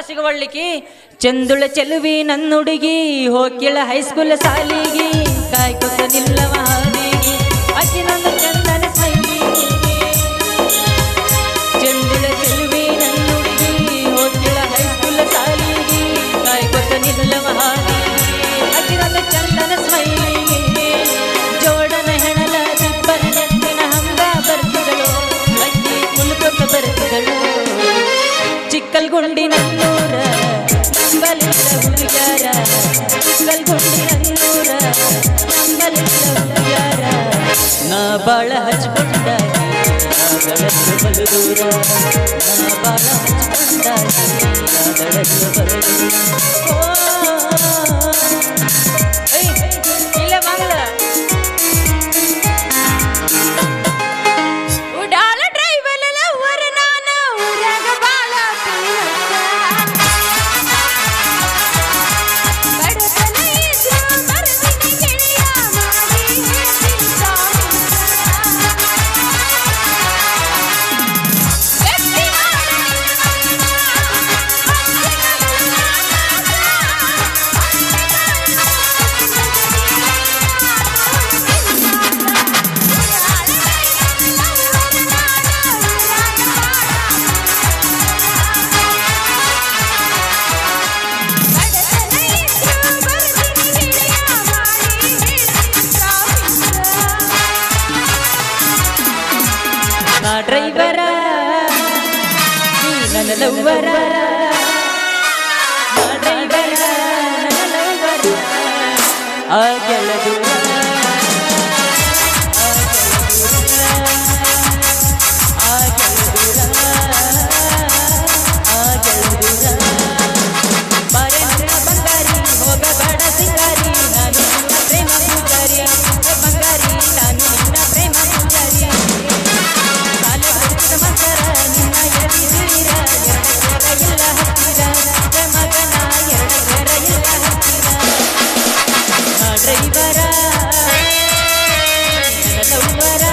ಕ್ಲಾಸಿಗೆ ಒಳ್ಳಿಕಿ ಚಂದುಳ ಚೆಲುವಿ ನನ್ನುಡುಗಿ ಹೋಗಿಳ ಹೈಸ್ಕೂಲ್ ಸಾಲಿಗಿ ಕಾಯ್ಕೊತ ನಿಲ್ಲವ ಹಾದಿಗಿ ಅಕ್ಕಿ ನನ್ನ ಚಂದನ ಸ್ಮೈಲಿಗಿ ಚಂದುಳ ಚೆಲುವಿ ನನ್ನುಡುಗಿ ಹೋಗಿಳ ಹೈಸ್ಕೂಲ್ ಸಾಲಿಗಿ ಕಾಯ್ಕೊತ ನಿಲ್ಲವ ಹಾದಿಗಿ ಅಕ್ಕಿ ನನ್ನ ಚಂದನ ಸ್ಮೈಲಿಗಿ ಜೋಡನ ಹೆಣಲ ದಿಬ್ಬರ ನೆತ್ತಿನ ಹಂಗ ಬರ್ತಿದಳು ಅಕ್ಕಿ ಕುಲ್ಕೊತ ಬರ್ತಿದಳು ಚಿಕ್ಕಲ್ಗುಂಡಿ ನನ್ನೂರ ನಂಬಲಿಲ್ಲ ಹುಡುಗ್ಯಾರ ಚಿಕ್ಕಲ್ಗುಂಡಿ ನನ್ನೂರ ನಂಬಲಿಲ್ಲ ಹುಡುಗ್ಯಾರ ನಾ ಬಾಳ ಹಚ್ಕೊಂಡಾಗಿ ಅದಳದ್ದು ಬಲು ದೂರ ನಾ ಬಾಳ ಹಚ್ಕೊಂಡಾಗಿ ಅದಳದ್ದು ಬಲು ದೂರ ಇಲ್ಲ ಬಾಂಗ್ಲ ಡ್ರೈವರ ನನ್ನ ಲವ್ವರ ಡ್ರೈವರ ನನ್ನ ಲವ್ವರ ಆ ಗೆಳದು ಬಾರೆ ನನ್ನ ಬಂಗಾರಿ ಹೋಗಬೇಡ ಸಿಂಗಾರಿ ನಾನು ನಿನ್ನ ಪ್ರೇಮ ಪೂಜಾರಿ ಬಂಗಾರಿ ನಾನು ನಿನ್ನ ಪ್ರೇಮ ಪೂಜಾರಿ ನಿನ್ನ ಎದಿರ ಎರಡರ ಇಲ್ಲ ಹತ್ತಿರ ಮಗನ ಎರಡರ ಇಲ್ಲ ಹತ್ತಿರ ಡ್ರೈವರ ಲವ್ವರ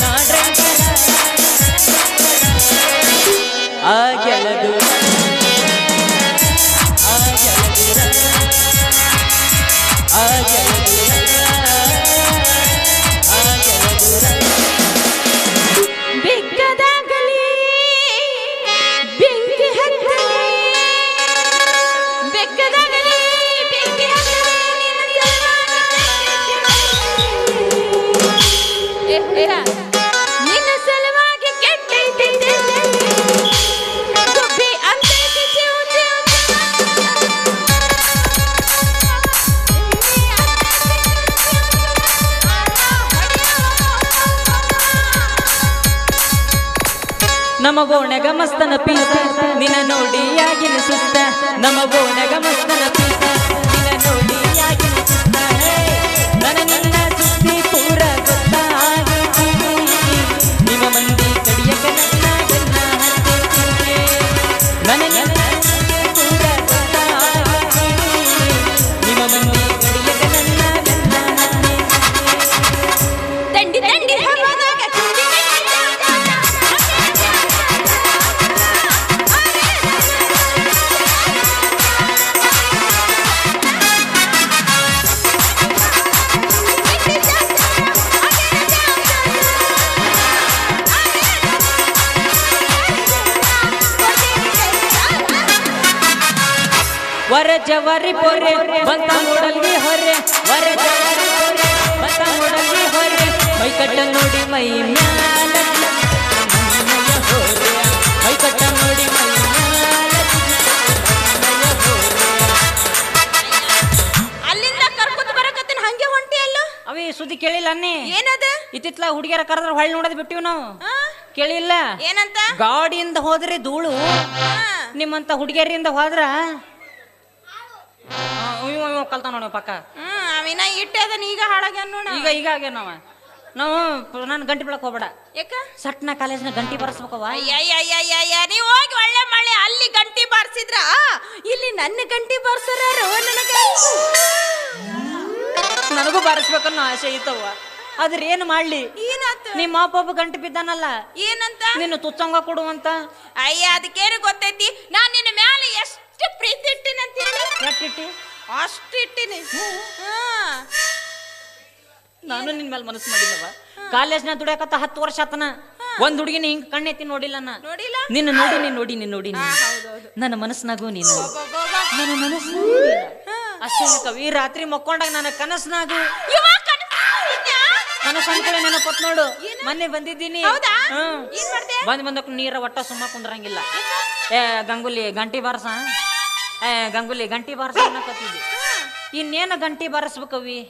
ನಾ ಡ್ರೈವರ ಆ ಗೆಳದು ಆ ಗೆಳದುರ ಆ ಗೆಳದುರ ಆ ಗೆಳದುರ ಬೆಕ್ಕದಾಗಲಿ ಬೆಂಕಿ ಹತ್ತಲಿ ಬೆಕ್ಕದಾಗಲಿ ಬೆಂಕಿ ಹತ್ತಲಿ ನಿನ್ನ ಸಲುವಾಗಿ ಕೆಟ್ಟೈತೆ ಗುಬ್ಬಿ ಅಂತೈತೆ ನಮ್ಮ ಬೋಣಗ ಮಸ್ತನ ಪೀಸ ನಿನ್ನ ನೋಡಿ ಆಗಿನ ಸುತ್ತ ನಮ್ಮ ಬೋಣಗ ಮಸ್ತನ ಪೀಸ ನಿನ್ನ ನೋಡಿ ಆಗಿನ ಸುತ್ತ ನನ್ನ ನಿನ್ನ ಸುದ್ದಿ ಪೂರ ಗೊತ್ತಾಗೈತಿ ನಿಮ್ಮ ಮಂದಿ ಕಡಿಯಕ ನನ್ನ ಹತ್ತೈತಿ ನನ್ನ ನಿನ್ನ ಸುದ್ದಿ ಪೂರ ಗೊತ್ತಾಗೈತಿ ನಿಮ್ಮ ಮಂದಿ ಕಡಿಯಕ ನನ್ನ ದಂಡಿ ದಂಡಿ ಹವಾದಾಗ ವರ ಜವಾರಿ ಪೊರೆ ಬಂತ ನೋಡಲ್ವಿ ಹೊರೆ ವರ ಜವಾರಿ ಪೊರೆ ಬಂತ ನೋಡಲ್ವಿ ಹೊರೆ ಮೈ ಕಟ್ಟ ನೋಡಿ ಮೈ ಮ್ಯಾಲ ಮೈ ಕಟ್ಟ ನೋಡಿ ಮೈ ಮ್ಯಾಲ ಅಲ್ಲಿಂದ ಕರ್ಕೊಂಡ್ ಬರಕತ್ತಿನ ಹಂಗೆ ಹೊಂಟಿ ಅಲ್ಲ ಅವೇ ಸುದ್ದಿ ಕೇಳಿಲ್ಲ ಅನ್ನಿ ಏನದ ಇತ್ತಿತ್ಲ ಹುಡುಗಿಯರ ಕರೆದ್ರೆ ಹೊಳ್ಳಿ ನೋಡೋದು ಬಿಟ್ಟಿವ್ ನಾವು ಕೇಳಿಲ್ಲ ಏನಂತ ಗಾಡಿಯಿಂದ ಹೋದ್ರೆ ಧೂಳು ನಿಮ್ಮಂತ ಹುಡುಗಿಯರಿಂದ ಹೋದ್ರ ಕಲ್ತಾವ ನೋಡ ಪಕ್ಕ ಅವಿನ ಇಟ್ಟೆ ಅದನ್ನ ಈಗ ಹಾಳಾಗ್ಯಾನ ನೋಡ ಈಗ ಆಗ್ಯಾನ ನಾವು ನಾನು ಗಂಟಿ ಬಿಡಕ್ ಹೋಗ್ಬೇಡ ಯಾಕ ಸಟ್ನ ಕಾಲೇಜ್ನ ಗಂಟಿ ಬಾರಿಸ್ಬೇಕವ ನೀವು ಹೋಗಿ ಒಳ್ಳೆ ಮಳೆ ಅಲ್ಲಿ ಗಂಟಿ ಬಾರಿಸಿದ್ರ ಇಲ್ಲಿ ನನ್ನ ಗಂಟಿ ಬಾರಿಸ್ತಾರ ನನಗೂ ಬಾರಿಸ್ಬೇಕನ್ನೋ ಆಸೆ ಐತವ್ವ ಆದ್ರೆ ಏನು ಮಾಡ್ಲಿ ನಿಮ್ಮ ಅಪ್ಪ ಗಂಟೆ ಬಿದ್ದಾನಲ್ಲ ಏನಂತ ನಿನ್ನ ತುಚ್ಚಂಗ ಕೊಡುವಂತ ಅಯ್ಯ ಅದಕ್ಕೇನು ಗೊತ್ತೈತಿ ನಾನ್ ನಿನ್ನ ಮ್ಯಾಲ ಎಷ್ಟು ಪ್ರೀತಿ ಇಟ್ಟಿನಂತ ಹೇಳಿ ಎಷ್ಟಿಟ್ಟಿ ಅಷ್ಟು ಇಟ್ಟಿನಿ ನಾನು ನಿನ್ ಮೇಲೆ ಮನಸ್ಸು ಮಾಡಿಲ್ಲವ ಕಾಲೇಜ್ನ ದುಡಿಯಾಕತ್ತ 10 ವರ್ಷ ಆತನ ಒಂದ್ ಹುಡುಗಿನ ಹಿಂಗ್ ಕಣ್ಣೆತ್ತಿ ನೋಡಿಲ್ಲ ನೋಡಿಲ್ಲ ನಿನ್ನ ನೋಡಿ ನನ್ನ ಮನಸ್ಸಿನಾಗೂ ನೀನು ನನ್ನ ಮನಸ್ಸು ಅಷ್ಟೇ ಕವಿ ರಾತ್ರಿ ಮಕ್ಕೊಂಡಾಗ ನನ್ನ ಕನಸ್ನಾಗು ಕನಸು ಅನ್ಕೊಳ್ಳಿ ನೆನಪತ್ ನೋಡು ಮೊನ್ನೆ ಬಂದಿದ್ದೀನಿ ಬಂದಕ್ಕೆ ನೀರ ಒಟ್ಟ ಸುಮ್ಮ ಕುಂದ್ರಂಗಿಲ್ಲ ಗಂಗುಲಿ ಗಂಟಿ ಬಾರಸ ಗಂಗುಲಿ ಗಂಟಿ ಬಾರಸ ಅನ್ನಕತ್ತಿದ್ದಿ ಇನ್ನೇನು ಗಂಟಿ ಬಾರಿಸ್ಬೇಕವಿ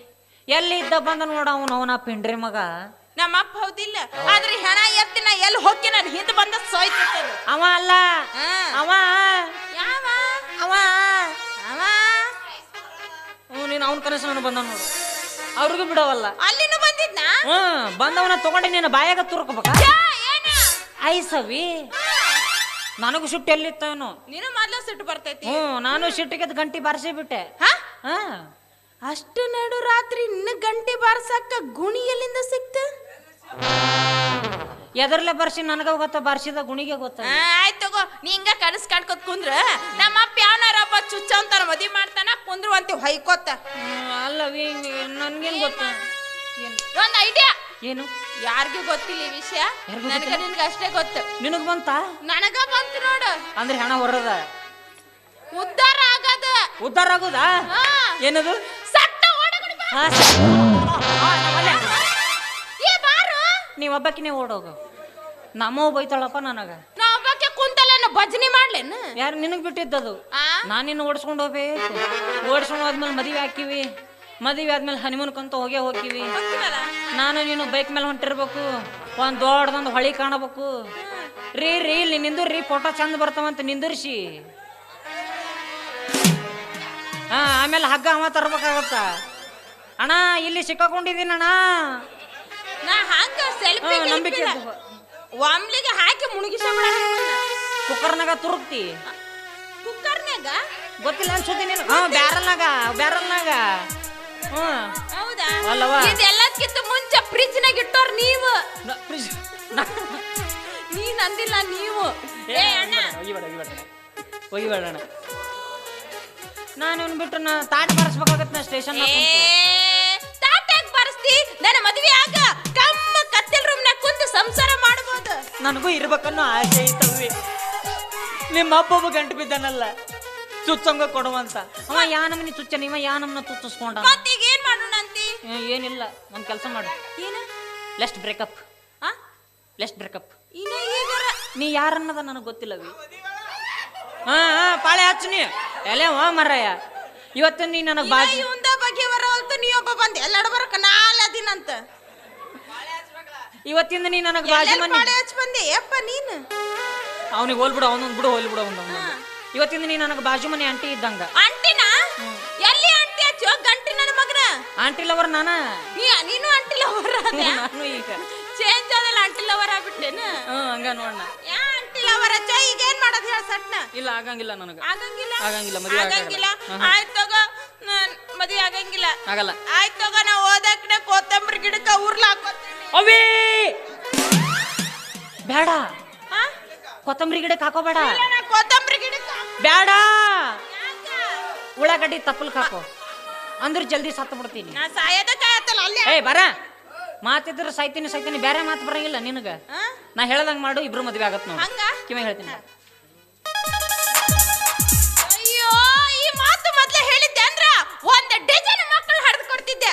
ಎಲ್ಲಿ ಇದ್ದ ಬಂದ ನೋಡ ಅವನ ಪಿಂಡ್ರಿ ಮಗ ನಮ್ಮ ಅಪ್ಪ ಹೌದಿಲ್ಲ ಆದ್ರೆ ಹೆಣ ಎತ್ತಿನ ಎಲ್ಲಿ ಹೋಗಿ ನಾನು ಹಿಂದೆ ಬಂದ ಸೋಯ್ತಿತ್ತು ಅವ ಅಲ್ಲ ಅವ ಯಾವ ಅವ ಅವ ನೀನು ಅವನ ಕನಸು ನಾನು ಬಂದ ನೋಡು ಅವ್ರಿಗೂ ಬಿಡವಲ್ಲ ಅಲ್ಲಿನೂ ಬಂದಿದ್ನಾ ಬಂದವನ ತಗೊಂಡು ನೀನು ಬಾಯಾಗ ತುರ್ಕೋಬೇಕ ಐಸವಿ ನನಗೂ ಸಿಟ್ಟು ಎಲ್ಲಿತ್ತೇನು ನೀನು ಮೊದ್ಲು ಸಿಟ್ಟು ಬರ್ತೈತಿ ನಾನು ಸಿಟ್ಟಿಗೆ ಗಂಟಿ ಬಾರಿಸಿ ಬಿಟ್ಟೆ ಅಷ್ಟು ನಡು ರಾತ್ರಿ ಇನ್ನು ಗಂಟೆ ಬಾರ್ಸಕ್ಕ ಗುಣಿ ಎಲ್ಲಿಂದ ಸಿಕ್ತ ಎದರ್ಲೆ ಬರ್ಸಿ ನನಗ ಗೊತ್ತ ಬಾರ್ಸಿದ ಗುಣಿಗೆ ಗೊತ್ತ ಆಯ್ತು ತಗೋ ನೀ ಹಿಂಗ ಕನಸ್ ಕಾಣ್ಕೋತ್ ಕುಂದ್ರ ನಮ್ಮ ಅಪ್ಪ ಯಾವನಾರಪ್ಪ ಚುಚ್ಚ ಅಂತಾರ ಮದ್ವಿ ಮಾಡ್ತಾನ ಕುಂದ್ರುವಂತಿ ಹೊಯ್ಕೋತ ಅಲ್ಲವಿ ನನ್ಗೇನ್ ಗೊತ್ತ ಒಂದ್ ಐಡಿಯಾ ಏನು ಯಾರಿಗೂ ಗೊತ್ತಿಲ್ಲ ಈ ವಿಷಯ ನನಗ ನಿನ್ಗ ಅಷ್ಟೇ ಗೊತ್ತು ನಿನಗ್ ಬಂತ ನನಗ ಬಂತು ನೋಡು ಅಂದ್ರೆ ಹಣ ಹೊರದ ಉದ್ಧಾರ ಆಗೋದಾ ಏನದು ನೀವೊಬ್ಬಕಿನೇ ಓಡೋಗು ನಮ್ಮವ್ ಬೈತಾಳಪ್ಪ ನನಗ ನಾ ಒಬ್ಬಕ್ಕೆ ಕುಂತಲೇನು ಭಜನೆ ಮಾಡ್ಲೇನು ಯಾರು ನಿನಗ್ ಬಿಟ್ಟಿದ್ದದು ನಾನಿನ್ನು ಓಡಿಸ್ಕೊಂಡು ಹೋಗ್ಬೇಕು ಓಡಿಸ್ಕೊಂಡು ಹೋದ್ಮೇಲೆ ಮದುವೆ ಹಾಕಿವಿ ಮದುವೆ ಆದ್ಮೇಲೆ ಹನಿಮೂನ್ ಕಂತ ಹೋಗಿವಿ ನಾನು ನೀನು ಬೈಕ್ ಮೇಲೆ ಹೊಂಟಿರ್ಬೇಕು ಒಂದ್ ದೊಡ್ಡದೊಂದು ಹೊಳಿ ಕಾಣಬೇಕು ರೀ ಇಲ್ಲಿ ನಿಂದ್ರಿ ಫೋಟೋ ಚಂದ ಬರ್ತಾವಂತ ನಿಂದಿರ್ಸಿ ಆಮೇಲೆ ಹಗ್ಗ ಅವ ತರ್ಬೇಕಾಗತ್ತ ಅಣ್ಣ ಇಲ್ಲಿ ಸಿಕ್ಕಾಕೊಂಡಿದ್ದೀನಿ ಅಣ್ಣ ನಾ ಹಂಗ ಸೆಲ್ಫಿ ನಂಬಿಕೆ ಒಮ್ಲಿಗೆ ಹಾಕಿ ಮುಳುಗಿಸ ಕುಕ್ಕರ್ನಾಗ ತುರುಕ್ತಿ ಕುಕ್ಕರ್ನಾಗ ಗೊತ್ತಿಲ್ಲ ಅನ್ಸುತ್ತೆ ನೀನು ಬ್ಯಾರಲ್ನಾಗ ಹೌದಾ ಅಲ್ಲವಾ ಇದೆಲ್ಲದಕ್ಕಿಂತ ಮುಂಚೆ ಫ್ರಿಜ್ ನಾಗ ಇಟ್ಟೋರ್ ನೀವು ನೀನ್ ಅಂದಿಲ್ಲ ನೀವು ಹೋಗಿಬೇಡಣ ನಾನು ಬಿಟ್ಟು ತಾಟ್ ಬಾರಿಸ್ಬೇಕಾಗತ್ತ ನಾ ಸ್ಟೇಷನ್ ತಾಟ್ಯಾಗ ಬಾರಿಸ್ತಿ ನನ್ನ ಮದುವೆ ಆಗ ಕಮ್ಮ ಕತ್ತಲ್ ರೂಮ್ ನಾಗ ಕುಂತು ಸಂಸಾರ ಮಾಡಬಹುದು ನನಗೂ ಇರ್ಬೇಕನ್ನೋ ಆಸೆ ಐತವಿ ನಿಮ್ಮ ಅಪ್ಪೊಬ್ಬ ಗಂಟು ಬಿದ್ದಾನಲ್ಲ ಚುಚ್ಚಂಗ ಕೊಡುವಂತ ಅವ ಯಾ ನಮ್ಮನಿ ಚುಚ್ಚನ ಇವ ಯಾ ನಮ್ಮನ್ನ ಚುಚ್ಚಿಸ್ಕೊಂಡ ಈಗ ಏನ್ ಮಾಡೋಣ ಅಂತಿ ಏನಿಲ್ಲ ಒಂದ್ ಕೆಲಸ ಮಾಡು ಏನು ಲೆಸ್ಟ್ ಬ್ರೇಕಪ್ ಇನ್ನ ಈಗರ ನೀ ಯಾರನ್ನದ ನನಗೆ ಗೊತ್ತಿಲ್ಲವಿ ಪಾಳೆ ಹಚ್ಚು ನೀ ಎಲೆ ಮರಯ್ಯ ಇವತ್ತು ನೀ ನನಗೆ ಬಾಜಿ ಒಂದ ಬಗ್ಗೆ ಬರೋಲ್ತು ನೀ ಒಬ್ಬ ಬಂದೆ ಎಲ್ಲಡ ಬರಕ ನಾಲ್ ಅದಿನಂತ ಇವತ್ತಿಂದ ನೀ ನನಗೆ ಬಾಜಿ ಮನೆ ಪಾಳೆ ಹಚ್ಚ ಬಂದೆ ಯಪ್ಪ ನೀನು ಅವನಿಗೆ ಹೋಲ್ಬಿಡು ಅವನೊಂದು ಬಿಡು ಹೋಲ್ಬಿಡು ಇವತ್ತಿಂದ ನೀ ನನಗೆ ಬಾಜು ಮನೆ ಆಂಟಿ ಇದ್ದಂಗ ಆಂಟಿನ ಎಲ್ಲಿ ಆಂಟಿ ಹಚ್ಚೋ ಗಂಟಿ ನನ್ನ ಮಗನ ಆಂಟಿ ಲವರ್ ನೀನು ಆಂಟಿ ಲವರ್ ನಾನು ಈಗ ಚೇಂಜ್ ಆದಲ್ಲ ಆಂಟಿ ಲವರ್ ಆಗ್ಬಿಟ್ಟೇನ ಹಂಗ ನೋಡಣ ಯಾ ಆಂಟಿ ಲವರ್ ಹಚ್ಚ ಈಗ ಏನ್ ಮಾಡೋದು ಹೇಳ ಸಟ್ನ ಇಲ್ಲ ಆಗಂಗಿಲ್ಲ ನನಗೆ ಆಗಂಗಿಲ್ಲ ಆಯ್ತು ತಗೋ ಮದುವೆ ಆಗಲ್ಲ ಆಯ್ತು ತಗೋ ನಾ ಓದಕ್ನ ಕೊತ್ತಂಬರಿ ಗಿಡಕ್ಕ ಉರ್ಲಾಕೋತೀನಿ ಅವೇ ಬೇಡ ಕೊತ್ತಂಬರಿ ಗಿಡಕ್ಕೆ ಹಾಕೋಬೇಡ ಕೊತ್ತಂಬರಿ ಗಿಡಕ್ಕ ಬೇಡ ಉಳ್ಳಾಗಡ್ಡಿ ತಪ್ಪಲ್ಕ್ ಹಾಕೋ ಅಂದ್ರೆ ಜಲ್ದಿ ಸತ್ತು ಬಿಡ್ತೀನಿ ನಾ ಸಾಯದಕ್ಕಾಗತ್ತಲ್ಲ ಅಲ್ಲಿ ಬರ ಮಾತಿದ್ರೆ ಸಾಯ್ತೀನಿ ಬೇರೆ ಮಾತು ಬರಂಗಿಲ್ಲ ನಿನಗ ನಾ ಹೇಳ್ದಂಗ ಮಾಡು ಇಬ್ರು ಮದ್ವೆ ಆಗತ್ ನೋಡಿ ಕಿವ ಹೇಳ್ತೀನಿ ಅಯ್ಯೋ ಈ ಮಾತು ಮೊದ್ಲೇ ಹೇಳಿದ್ದೆ ಅಂದ್ರ ಒಂದ್ ಡಜನ್ ಮಕ್ಕಳು ಹಡ್ದು ಕೊಡ್ತಿದ್ದೆ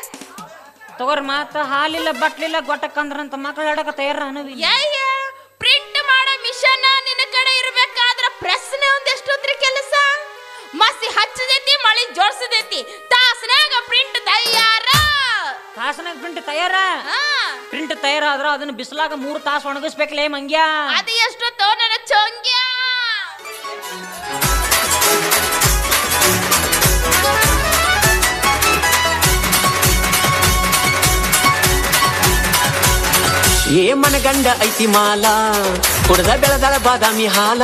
ತಗೋರ್ ಮಾತ ಹಾಲಿಲ್ಲ ಬಟ್ಲಿಲ್ಲ ಗೊಟ್ಟಕ್ಕಂದ್ರಂತ ಮಕ್ಕಳು ಹಾಡಕ ತಯಾರ ಅನವಿ ಪ್ರಿಂಟ್ ಮಾಡೋ ಮಿಷನ್ ನಿನ್ನ ಕಡೆ ಇರ್ಬೇಕಾದ್ರ ಪ್ರೆಸ್ನೇ ಒಂದ್ ಎಷ್ಟೊತ್ರಿ ಕೆಲಸ ಮಸಿ ಹಚ್ಚದೈತಿ ಮಳಿ ಜೋಡ್ಸದೈತಿ ತಾಸನಾಗ ಪ್ರಿಂಟ್ ತಯಾರ ಪ್ರಿಂಟ್ ತಯಾರಾದ್ರ ಅದನ್ನ ಬಿಸಿಲಾಗ 3 ತಾಸು ಒಣಗಿಸ್ಬೇಕಲೇ ಮಂಗ್ಯ ಅದು ಎಷ್ಟೊತ್ತೋ ನನ್ನ ಚೊಂಗ್ಯ ಮನಗಂಡ ಐತಿ ಮಾಲ ಕುಡ್ದ ಬೆಳೆದಳ ಬಾದಾಮಿ ಹಾಲ